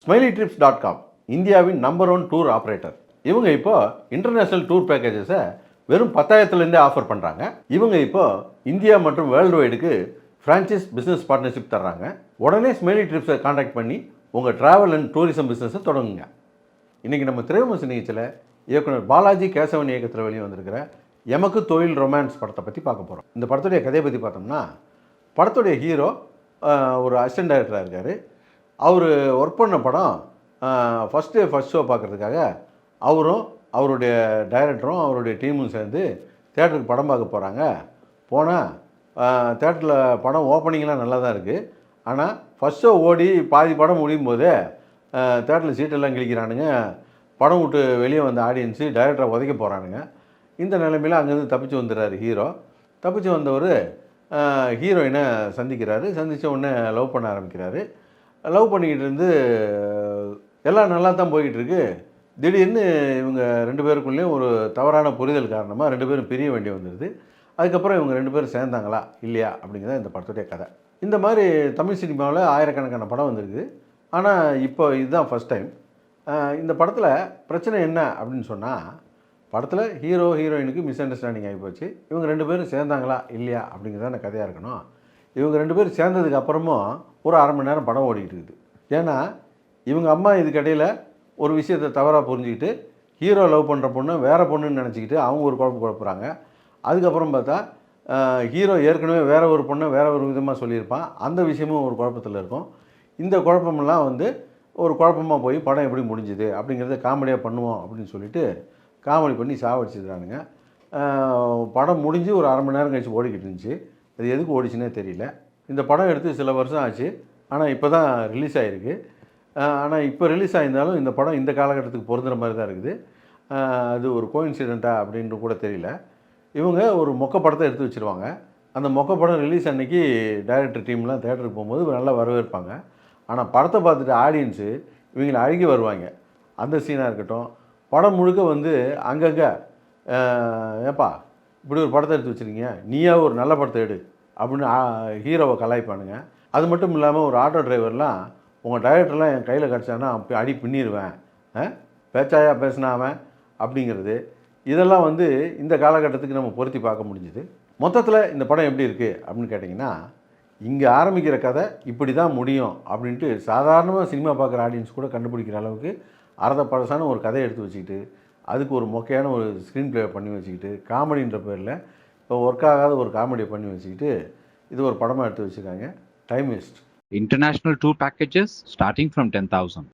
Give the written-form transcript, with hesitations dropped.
SmileyTrips.com இந்தியாவின் number 1 tour operator. இவங்க இப்போ இன்டர்நேஷனல் டூர் பேக்கேஜஸை வெறும் 10,000லேருந்தே ஆஃபர் பண்ணுறாங்க. இவங்க இப்போ இந்தியா மற்றும் வேர்ல்டு வைடுக்கு ஃப்ரான்ச்சைஸ் பிஸ்னஸ் பார்ட்னர்ஷிப் தர்றாங்க. உடனே ஸ்மைலி ட்ரிப்ஸை காண்டாக்ட் பண்ணி உங்கள் ட்ராவல் அண்ட் டூரிசம் பிஸ்னஸை தொடங்குங்க. இன்றைக்கி நம்ம திரைவிமர்சன நிகழ்ச்சியில் இயக்குனர் பாலாஜி கேசவன் இயக்கத்தில் வெளியே வந்திருக்கிற எமக்கு தொழில் ரொமான்ஸ் படத்தை பற்றி பார்க்க போகிறோம். இந்த படத்துடைய கதையை பற்றி பார்த்தோம்னா, படத்துடைய ஹீரோ ஒரு அசிஸ்டன்ட் டைரக்டராக இருக்கார். அவர் ஒர்க் பண்ண படம் ஃபஸ்ட் ஷோ பார்க்குறதுக்காக அவரும் அவருடைய டைரக்டரும் அவருடைய டீமும் சேர்ந்து தேட்டருக்கு படம் பார்க்க போகிறாங்க. போனால் தேட்டரில் படம் ஓப்பனிங்லாம் நல்லா தான் இருக்குது. ஆனால் ஃபஸ்ட் ஷோ ஓடி பாதி படம் முடியும் போதே தேட்டரில் சீட்டெல்லாம் கிழிக்கிறானுங்க. படம் விட்டு வெளியே வந்த ஆடியன்ஸு டைரக்டரை உதைக்க போகிறானுங்க. இந்த நிலைமையில் அங்கேருந்து தப்பிச்சு வந்துடுறாரு ஹீரோ. தப்பிச்சு வந்தவர் ஹீரோயினை சந்திக்கிறாரு. சந்தித்த உடனே லவ் பண்ண ஆரம்பிக்கிறாரு. லவ் பண்ணிக்கிட்டு இருந்து எல்லாம் நல்லா தான் போய்கிட்டு இருக்கு. திடீர்னு இவங்க 2 பேருக்குள்ளேயும் ஒரு தவறான புரிதல் காரணமாக 2 பேரும் பிரிய வேண்டி வந்துடுது. அதுக்கப்புறம் இவங்க 2 பேரும் சேர்ந்தாங்களா இல்லையா அப்படிங்கிறத இந்த படத்துடைய கதை. இந்த மாதிரி தமிழ் சினிமாவில் ஆயிரக்கணக்கான படம் வந்திருக்கு. ஆனால் இப்போ இதுதான் ஃபஸ்ட் டைம். இந்த படத்தில் பிரச்சனை என்ன அப்படின்னு சொன்னால், படத்தில் ஹீரோ ஹீரோயினுக்கு மிஸ் அண்டர்ஸ்டாண்டிங் ஆகிப்போச்சு. இவங்க 2 பேரும் சேர்ந்தாங்களா இல்லையா அப்படிங்கிறத அந்த கதையாக இருக்கணும். இவங்க 2 பேரும் சேர்ந்ததுக்கு அப்புறமும் ஒரு அரை மணி நேரம் படம் ஓடிக்கிட்டு இருக்குது. ஏன்னா இவங்க அம்மா இதுக்கடையில் ஒரு விஷயத்தை தவறாக புரிஞ்சுக்கிட்டு ஹீரோ லவ் பண்ணுற பொண்ணு வேறு பொண்ணுன்னு நினச்சிக்கிட்டு அவங்க ஒரு குழப்பம் குழப்புறாங்க. அதுக்கப்புறம் பார்த்தா ஹீரோ ஏற்கனவே வேறு ஒரு பொண்ணை வேறு ஒரு விதமாக சொல்லியிருப்பான். அந்த விஷயமும் ஒரு குழப்பத்தில் இருக்கும். இந்த குழப்பமெல்லாம் ஒரு குழப்பமாக போய் படம் எப்படி முடிஞ்சுது அப்படிங்கிறத காமெடியாக பண்ணுவோம் அப்படின்னு சொல்லிட்டு காமெடி பண்ணி சாவடிச்சிடுறானுங்க. படம் முடிஞ்சு ஒரு அரை மணி நேரம் கழிச்சு ஓடிக்கிட்டு இருந்துச்சு. அது எதுக்கு ஓடிச்சுன்னே தெரியல. இந்த படம் எடுத்து சில வருஷம் ஆச்சு. ஆனால் இப்போ தான் ரிலீஸ் ஆகிருக்கு. ஆனால் இப்போ ரிலீஸ் ஆகியிருந்தாலும் இந்த படம் இந்த காலகட்டத்துக்கு பொருந்துகிற மாதிரி தான் இருக்குது. அது ஒரு கோஇன்சிடெண்ட்டா அப்படின்ட்டு கூட தெரியல. இவங்க ஒரு மொக்க படத்தை எடுத்து வச்சுருவாங்க. அந்த மொக்க படம் ரிலீஸ் அன்றைக்கி டைரக்டர் டீம்லாம் தேட்டருக்கு போகும்போது நல்லா வரவேற்பாங்க. ஆனால் படத்தை பார்த்துட்டு ஆடியன்ஸு இவங்களை அழுகி வருவாங்க. அந்த சீனாக இருக்கட்டும், படம் முழுக்க அங்கங்கே ஏப்பா இப்படி ஒரு படத்தை எடுத்து வச்சுருக்கீங்க, நீயா ஒரு நல்ல படத்தை எடு அப்படின்னு ஹீரோவை கலாய்ப்பானுங்க. அது மட்டும் இல்லாமல் ஒரு ஆட்டோ டிரைவர்லாம், உங்கள் டைரக்டர்லாம் என் கையில் கிடச்சானா அப்போ அடி பின்னிடுவேன், பேச்சாயா பேசினா அவன் அப்படிங்கிறது. இதெல்லாம் இந்த காலகட்டத்துக்கு நம்ம பொருத்தி பார்க்க முடிஞ்சுது. மொத்தத்தில் இந்த படம் எப்படி இருக்குது அப்படின்னு கேட்டிங்கன்னா, இங்கே ஆரம்பிக்கிற கதை இப்படி தான் முடியும் அப்படின்ட்டு சாதாரணமாக சினிமா பார்க்குற ஆடியன்ஸ் கூட கண்டுபிடிக்கிற அளவுக்கு அறத பழசான ஒரு கதையை எடுத்து வச்சுக்கிட்டு, அதுக்கு ஒரு மொக்கையான ஒரு ஸ்க்ரீன் ப்ளே பண்ணி வச்சுக்கிட்டு, காமெடின்ற பேரில் இப்போ ஒர்க் ஆகாத ஒரு காமெடியை பண்ணி வச்சுக்கிட்டு இது ஒரு படமாக எடுத்து வச்சுருக்காங்க. Time waste. International tour packages starting from 10,000.